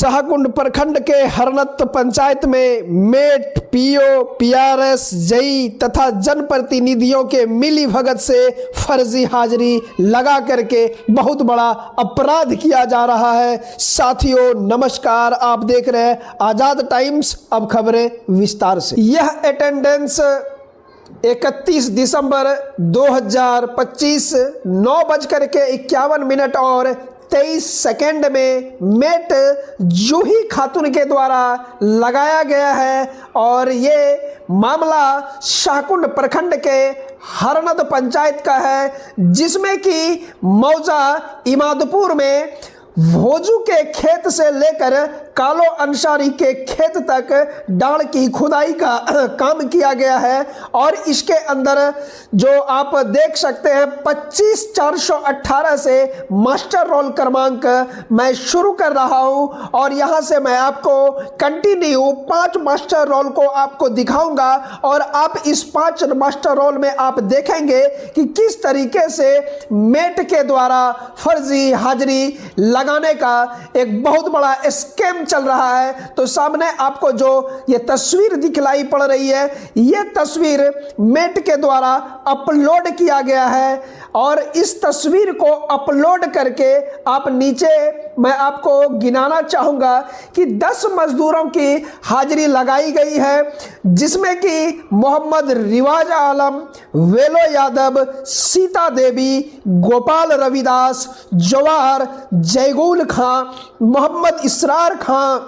शाहकुंड प्रखंड के हरनत पंचायत में मेट, पीओ, पीआरएस, जेई तथा जनप्रतिनिधियों के मिली भगत से फर्जी हाजिरी लगा करके बहुत बड़ा अपराध किया जा रहा है। साथियों नमस्कार, आप देख रहे हैं आजाद टाइम्स। अब खबरें विस्तार से। यह अटेंडेंस 31 दिसंबर 2025 9:51 और 23 सेकेंड में मेट जूही खातून के द्वारा लगाया गया है और ये मामला शाहकुंड प्रखंड के हरनद पंचायत का है, जिसमें कि मौजा इमादपुर में भोजू के खेत से लेकर कालो अंसारी के खेत तक डाल की खुदाई का काम किया गया है। और इसके अंदर जो आप देख सकते हैं 25,418 से मास्टर रोल क्रमांक मैं शुरू कर रहा हूं और यहां से मैं आपको कंटिन्यू 5 मास्टर रोल को आपको दिखाऊंगा और आप इस 5 मास्टर रोल में आप देखेंगे कि किस तरीके से मेट के द्वारा फर्जी हाजिरी लगाने का एक बहुत बड़ा स्कैम चल रहा है। तो सामने आपको जो ये तस्वीर दिखलाई पड़ रही है, ये तस्वीर मेट के द्वारा अपलोड किया गया है और इस तस्वीर को अपलोड करके आप नीचे मैं आपको गिनाना चाहूंगा कि 10 मजदूरों की हाजिरी लगाई गई है, जिसमें कि मोहम्मद रिवाज आलम, वेलो यादव, सीता देवी, गोपाल रविदास, जवाहर, जयगुल खां, मोहम्मद इसरार खां,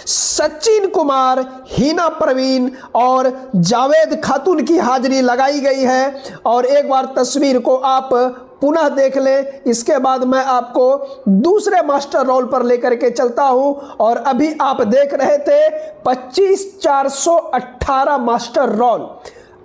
सचिन कुमार, हिना प्रवीण और जावेद खातून की हाजिरी लगाई गई है। और एक बार तस्वीर को आप पुनः देख लें, इसके बाद मैं आपको दूसरे मास्टर रोल पर लेकर के चलता हूं। और अभी आप देख रहे थे 25,418 मास्टर रोल।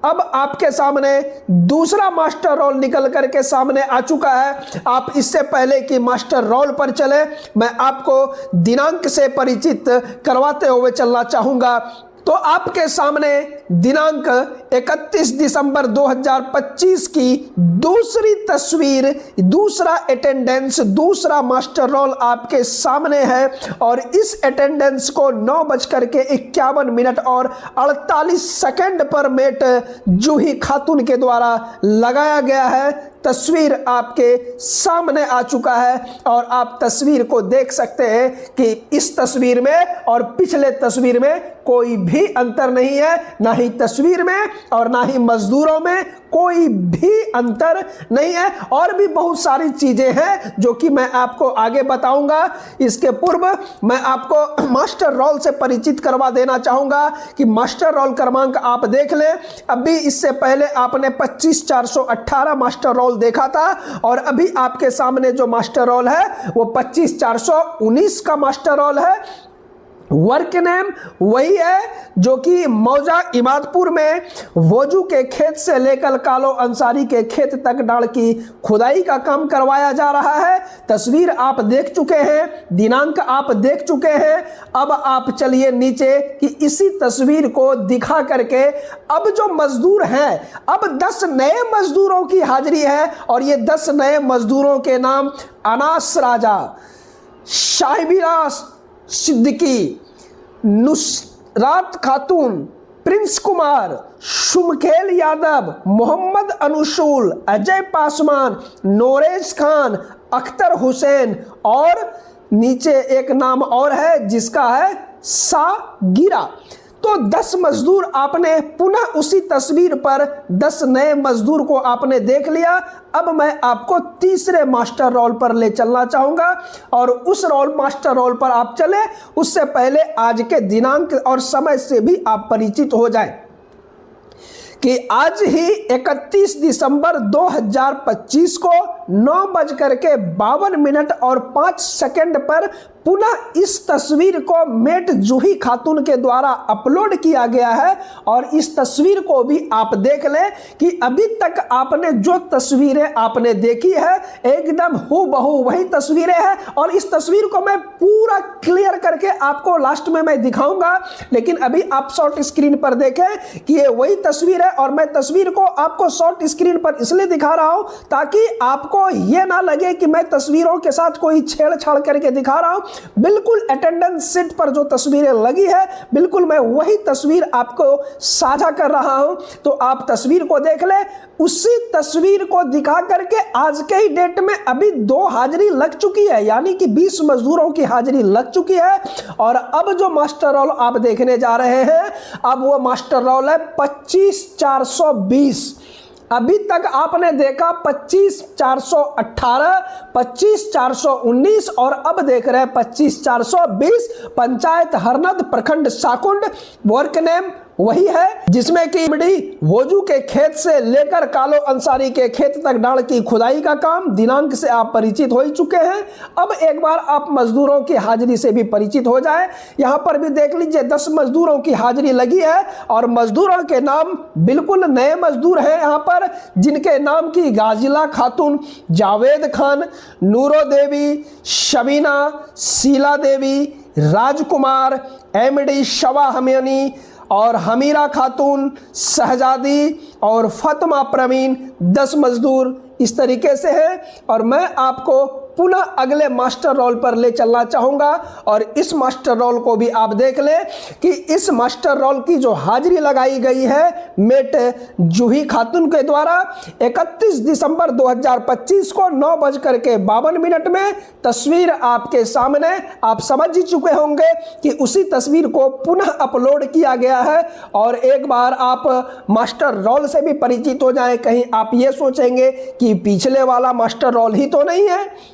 अब आपके सामने दूसरा मास्टर रोल निकल करके सामने आ चुका है। आप इससे पहले कि मास्टर रोल पर चले, मैं आपको दिनांक से परिचित करवाते हुए चलना चाहूंगा। तो आपके सामने दिनांक 31 दिसंबर 2025 की दूसरी तस्वीर, दूसरा अटेंडेंस, दूसरा मास्टर रोल आपके सामने है और इस अटेंडेंस को 9:51 और 48 सेकेंड पर मेट जूही खातून के द्वारा लगाया गया है। तस्वीर आपके सामने आ चुका है और आप तस्वीर को देख सकते हैं कि इस तस्वीर में और पिछले तस्वीर में कोई भी अंतर नहीं है, ना ही तस्वीर में और ना ही मजदूरों में कोई भी अंतर नहीं है। और भी बहुत सारी चीजें हैं जो कि मैं आपको आगे बताऊंगा। इसके पूर्व मैं आपको मास्टर रोल से परिचित करवा देना चाहूंगा कि मास्टर रोल क्रमांक आप देख लें। अभी इससे पहले आपने 25,418 मास्टर रोल देखा था और अभी आपके सामने जो मास्टर रोल है वो 25,419 का मास्टर रोल है। वर्क नेम वही है जो कि मौजा इमादपुर में वोजू के खेत से लेकर कालो अंसारी के खेत तक डाल की खुदाई का काम करवाया जा रहा है। तस्वीर आप देख चुके हैं, दिनांक आप देख चुके हैं। अब आप चलिए नीचे कि इसी तस्वीर को दिखा करके अब जो मजदूर हैं, अब 10 नए मजदूरों की हाजिरी है और ये 10 नए मजदूरों के नाम अनास राजा, शाहिबिरास सिद्दीकी, नुसरात खातून, प्रिंस कुमार, शुमखेल यादव, मोहम्मद अनुशूल, अजय पासवान, नोरेज खान, अख्तर हुसैन और नीचे एक नाम और है जिसका है सागिरा। तो 10 मजदूर आपने पुनः उसी तस्वीर पर 10 नए मजदूर को आपने देख लिया। अब मैं आपको तीसरे मास्टर रोल पर ले चलना चाहूंगा और उस मास्टर रोल पर आप चले उससे पहले आज के दिनांक और समय से भी आप परिचित हो जाएं कि आज ही 31 दिसंबर 2025 को 9:52 और 5 सेकेंड पर पुनः इस तस्वीर को मेट जूही खातून के द्वारा अपलोड किया गया है। और इस तस्वीर को भी आप देख लें कि अभी तक आपने जो तस्वीरें आपने देखी है एकदम हूबहू वही तस्वीरें हैं और इस तस्वीर को मैं पूरा क्लियर करके आपको लास्ट में मैं दिखाऊंगा। लेकिन अभी आप शॉर्ट स्क्रीन पर देखें कि ये वही तस्वीर है और मैं तस्वीर को आपको शॉर्ट स्क्रीन पर इसलिए दिखा रहा हूं ताकि आपको यह ना लगे कि मैं तस्वीरों के साथ कोई छेड़छाड़ करके दिखा रहा हूं। बिल्कुल अटेंडेंस शीट पर जो तस्वीरें लगी है बिल्कुल मैं वही तस्वीर आपको साझा कर रहा हूं, तो आप तस्वीर को देख ले। उसी तस्वीर को दिखा करके आज के ही डेट में अभी 2 हाजिरी लग चुकी है, यानी कि 20 मजदूरों की हाजिरी लग चुकी है। और अब जो मास्टर रोल आप देखने जा रहे हैं, अब वो मास्टर रोल है 25,420। अभी तक आपने देखा 25,418, 25,419 और अब देख रहे हैं 25,420। पंचायत हरनद, प्रखंड साकुंड, वर्क नेम वही है, जिसमें कि भोजू के खेत से लेकर कालो अंसारी के खेत तक डाल की खुदाई का काम दिनांक से आप परिचित हो ही चुके हैं। अब एक बार आप मजदूरों की हाजिरी से भी परिचित हो जाए। यहां पर भी देख लीजिए 10 मजदूरों की हाजिरी लगी है और मजदूरों के नाम बिल्कुल नए मजदूर हैं यहां पर, जिनके नाम की गाजिला खातून, जावेद खान, नूरो देवी, शबीना, शीला देवी, राजकुमार, एमडी शवा हमेनी और हमीरा खातून, शहजादी और फातिमा प्रवीण 10 मजदूर इस तरीके से हैं। और मैं आपको पुनः अगले मास्टर रोल पर ले चलना चाहूँगा और इस मास्टर रोल को भी आप देख लें कि इस मास्टर रोल की जो हाजिरी लगाई गई है मेट जूही खातून के द्वारा 31 दिसंबर 2025 को 9:52 में। तस्वीर आपके सामने, आप समझ ही चुके होंगे कि उसी तस्वीर को पुनः अपलोड किया गया है। और एक बार आप मास्टर रोल से भी परिचित हो जाएं, कहीं आप ये सोचेंगे कि पिछले वाला मास्टर रोल ही तो नहीं है।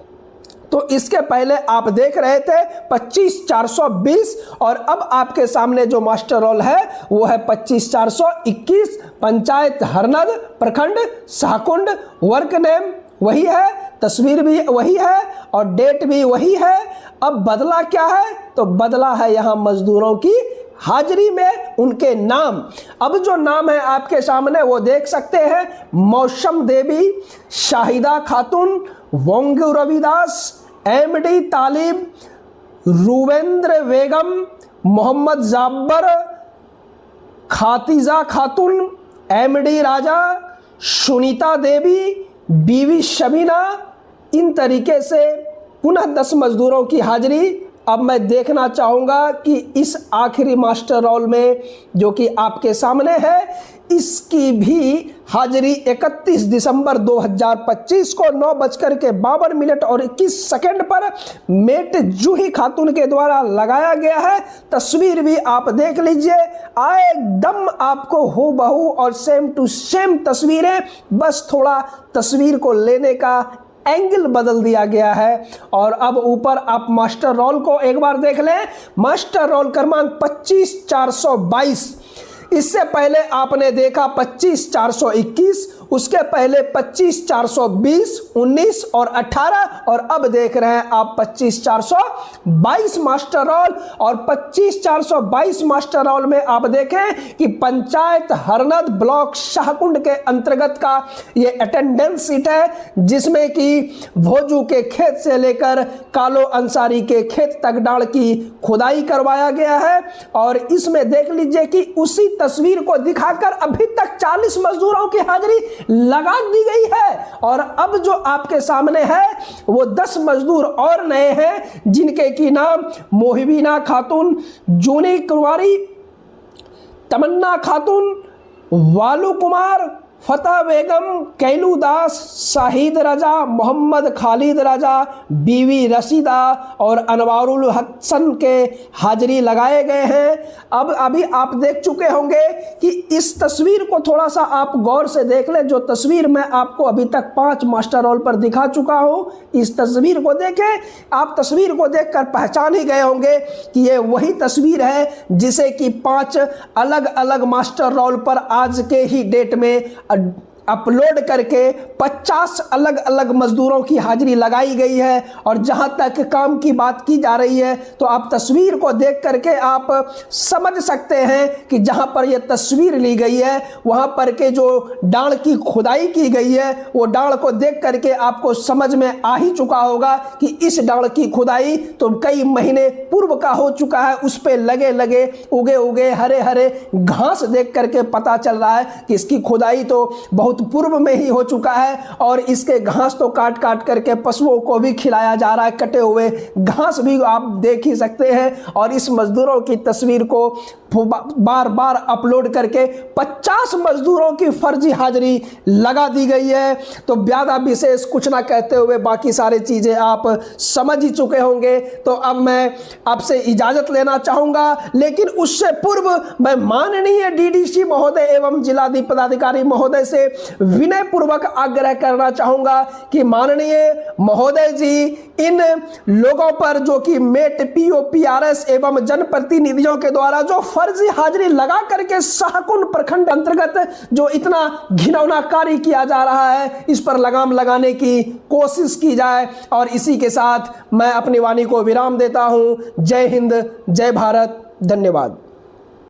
तो इसके पहले आप देख रहे थे 25,420 और अब आपके सामने जो मास्टर रोल है वो है 25,421। पंचायत हरनद, प्रखंड साकुंड, वर्क नेम वही है, तस्वीर भी वही है और डेट भी वही है। अब बदला क्या है? तो बदला है यहाँ मजदूरों की हाजिरी में उनके नाम। अब जो नाम है आपके सामने वो देख सकते हैं, मौसम देवी, शाहिदा खातून, वोंगू रविदास, एमडी तालिब, रूवेंद्र बेगम, मोहम्मद जाबर, खातिजा खातून, एमडी राजा, सुनीता देवी, बीवी शबीना। इन तरीके से पुनः 10 मजदूरों की हाजिरी। अब मैं देखना चाहूँगा कि इस आखिरी मास्टर रोल में जो कि आपके सामने है, इसकी भी हाजिरी 31 दिसंबर 2025 को 9:52 और 21 पर मेट जूही खातून के द्वारा लगाया गया है। तस्वीर भी आप देख लीजिए, एकदम आपको हूबहू और सेम टू सेम तस्वीरें, बस थोड़ा तस्वीर को लेने का एंगल बदल दिया गया है। और अब ऊपर आप मास्टर रोल को एक बार देख लें, मास्टर रोल क्रमांक 25,422। इससे पहले आपने देखा 25,421, उसके पहले 25,420, 19 और 18 और अब देख रहे हैं आप 25,422 मास्टर रोल। और 25,422 मास्टर रोल में आप देखें कि पंचायत हरनद ब्लॉक शाहकुंड के अंतर्गत का ये अटेंडेंस शीट है, जिसमें कि भोजू के खेत से लेकर कालो अंसारी के खेत तक डाल की खुदाई करवाया गया है। और इसमें देख लीजिए कि उसी तस्वीर को दिखाकर अभी तक 40 मजदूरों की हाजिरी लगा दी गई है। और अब जो आपके सामने है वो 10 मजदूर और नए हैं, जिनके की नाम मोहिबीना खातून, जूनी कुंवारी, तमन्ना खातून, वालू कुमार, फतेह बेगम, कैलू दास, शाहिद रजा, मोहम्मद खालिद रजा, बीवी रशीदा और अनवारुल हसन के हाजिरी लगाए गए हैं। अब अभी आप देख चुके होंगे कि इस तस्वीर को थोड़ा सा आप गौर से देख लें। जो तस्वीर मैं आपको अभी तक 5 मास्टर रोल पर दिखा चुका हूं, इस तस्वीर को देखें। आप तस्वीर को देखकर पहचान ही गए होंगे कि ये वही तस्वीर है जिसे कि 5 अलग अलग मास्टर रोल पर आज के ही डेट में अपलोड करके 50 अलग अलग मजदूरों की हाजिरी लगाई गई है। और जहां तक काम की बात की जा रही है तो आप तस्वीर को देख करके आप समझ सकते हैं कि जहां पर यह तस्वीर ली गई है वहां पर के जो डाल की खुदाई की गई है, वो डाल को देख करके आपको समझ में आ ही चुका होगा कि इस डाल की खुदाई तो कई महीने पूर्व का हो चुका है। उस पे लगे लगे उगे उगे हरे हरे घास देख करके पता चल रहा है कि इसकी खुदाई तो बहुत बहुत पूर्व में ही हो चुका है और इसके घास तो काट काट करके पशुओं को भी खिलाया जा रहा है। कटे हुए घास भी आप देख ही सकते हैं और इस मजदूरों की तस्वीर को बार बार अपलोड करके 50 मजदूरों की फर्जी हाजिरी लगा दी गई है। तो ज्यादा विशेष कुछ ना कहते हुए बाकी सारी चीजें आप समझ ही चुके होंगे। तो अब मैं आपसे इजाजत लेना चाहूंगा, लेकिन उससे पूर्व मैं माननीय डीडीसी महोदय एवं जिलाधिकारी पदाधिकारी महोदय से विनय पूर्वक आग्रह करना चाहूंगा कि माननीय महोदय जी इन लोगों पर जो कि मेट पीओ पीआरएस एवं जनप्रतिनिधियों के द्वारा जो फर्जी हाजिरी लगा करके शाहकुंड प्रखंड अंतर्गत जो इतना घिनौना कार्य किया जा रहा है, इस पर लगाम लगाने की कोशिश की जाए। और इसी के साथ मैं अपनी वाणी को विराम देता हूं। जय हिंद, जय भारत, धन्यवाद।